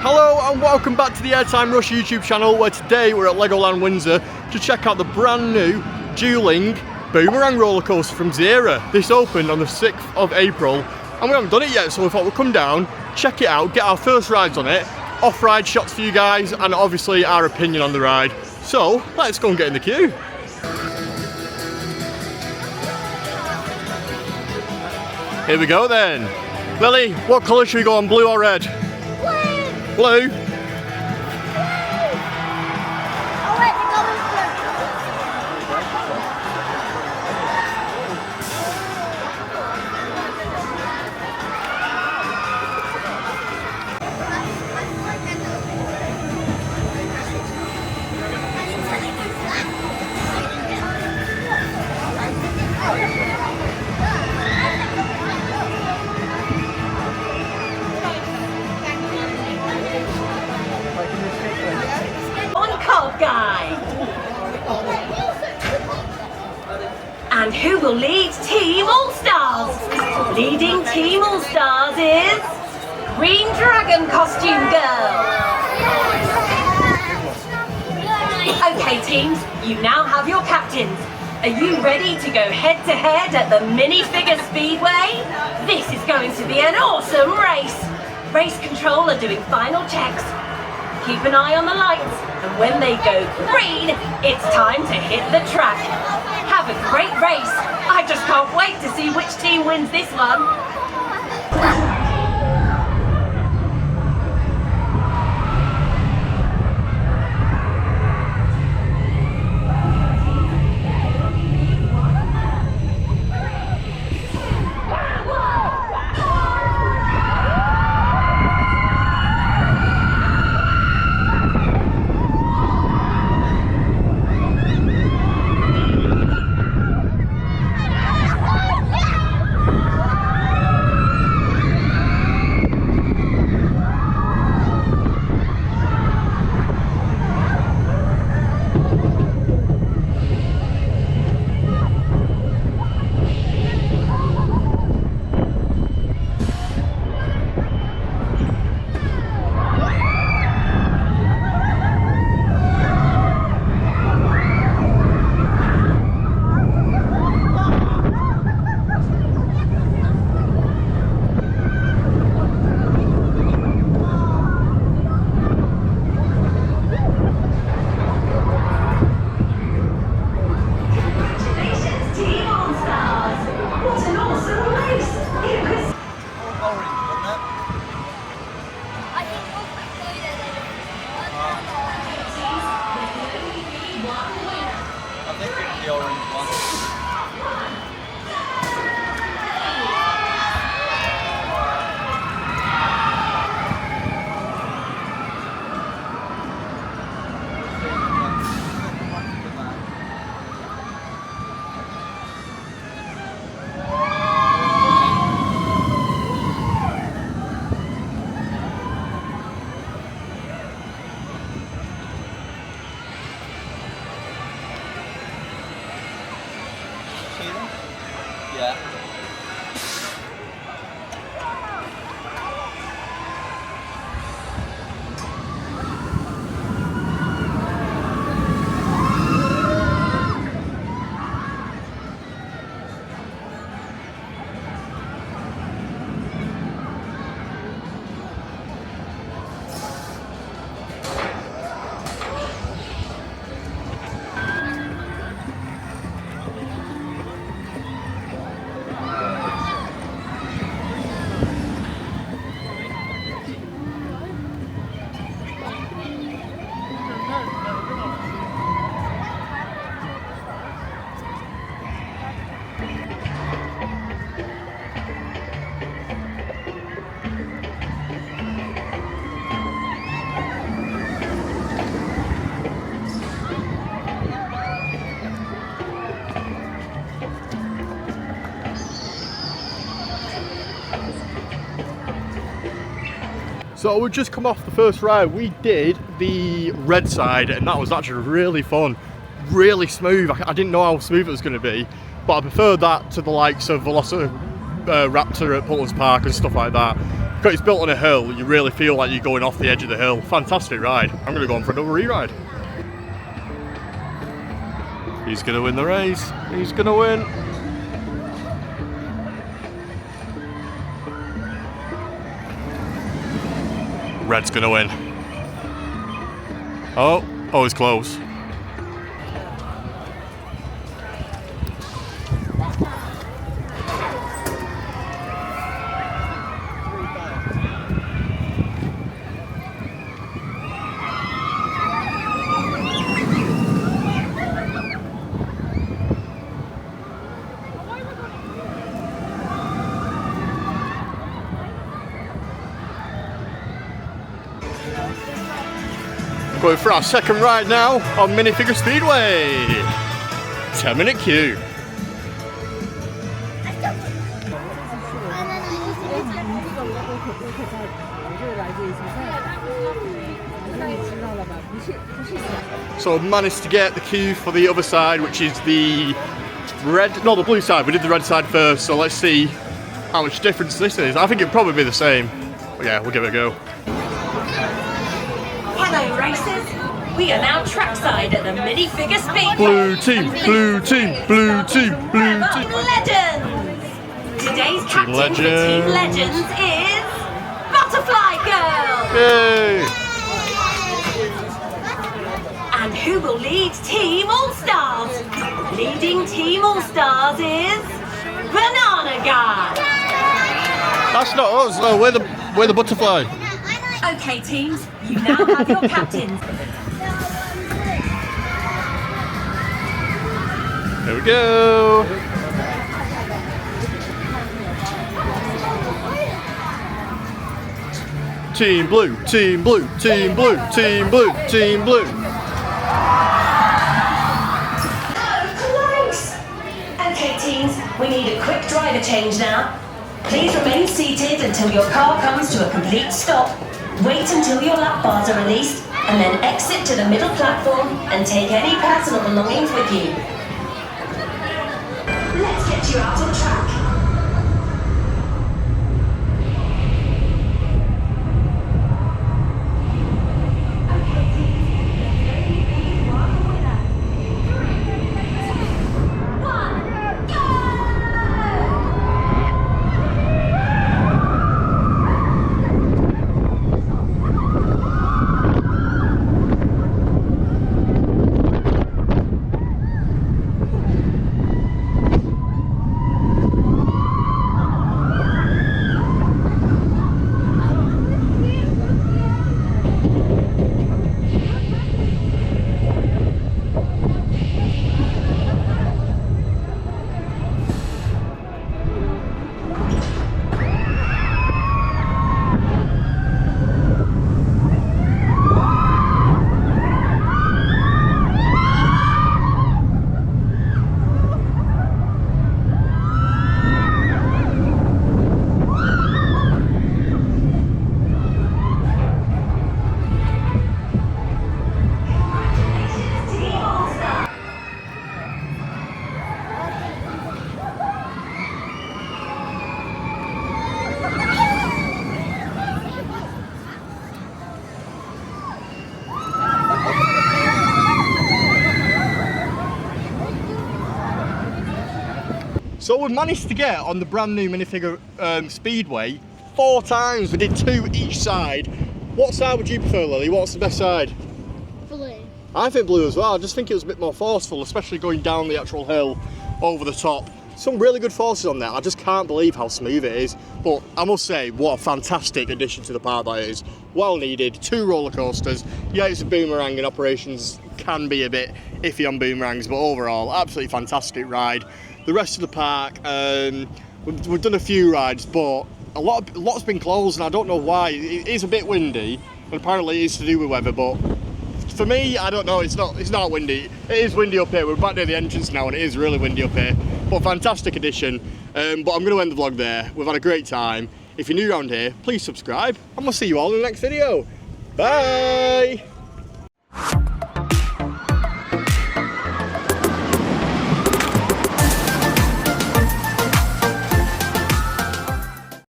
Hello and welcome back to the Airtime Rush YouTube channel, where today we're at Legoland Windsor to check out the brand new dueling boomerang roller coaster from Zera. This opened on the 6th of April and we haven't done it yet, so we thought we'd come down, check it out, get our first rides on it, off-ride shots for you guys, and obviously our opinion on the ride. So let's go and get in the queue. Here we go then. Lily, what colour should we go on, blue or red? Blue. And who will lead Team All-Stars? Leading Team All-Stars is Green Dragon Costume Girl. Okay teams, you now have your captains. Are you ready to go head-to-head at the Minifigure Speedway? This is going to be an awesome race. Race control are doing final checks. Keep an eye on the lights, and when they go green, it's time to hit the track. Have a great race. I just can't wait to see which team wins this one. Yeah. So we just come off the first ride. We did the red side and that was actually really fun, really smooth. I didn't know how smooth it was going to be, but I preferred that to the likes of Velociraptor at Pullen's Park and stuff like that. Because it's built on a hill, you really feel like you're going off the edge of the hill. Fantastic ride. I'm going to go on for another re-ride. He's going to win the race. He's going to win. Red's going to win. Oh, it's close. Going for our second ride now on Minifigure Speedway. 10-minute queue. So managed to get the queue for the other side, which is the the blue side. We did the red side first, so let's see how much difference this is. I think it'd probably be the same. But yeah, we'll give it a go. Hello racers, we are now trackside at the Minifigure Speedway. Blue team, blue team, blue team, blue team. Legends! Today's captain for Team Legends is Butterfly Girl! Yay! And who will lead Team All Stars? Leading Team All Stars is Banana Guy. That's not us, no, we're the butterfly. Okay teams, you now have your captains. There we go. Team blue, team blue, team blue, team blue, team blue. Oh, close! Okay teams, we need a quick driver change now. Please remain seated until your car comes to a complete stop. Wait until your lap bars are released and then exit to the middle platform and take any personal belongings with you. Let's get you out on track. So we managed to get on the brand new Minifigure Speedway 4 times. We did 2 each side. What side would you prefer, Lily? What's the best side? Blue. I think blue as well. I just think it was a bit more forceful, especially going down the actual hill over the top. Some really good forces on there. I just can't believe how smooth it is. But I must say, what a fantastic addition to the park that is. Well needed. 2 roller coasters. Yeah, it's a boomerang and operations can be a bit iffy on boomerangs, but overall, absolutely fantastic ride. The rest of the park, we've done a few rides, but a lot's been closed, and I don't know why. It is a bit windy, and apparently it is to do with weather, but for me, I don't know, it's not windy. It is windy up here. We're back near the entrance now, and it is really windy up here. But fantastic addition. But I'm going to end the vlog there. We've had a great time. If you're new around here, please subscribe, and we'll see you all in the next video. Bye!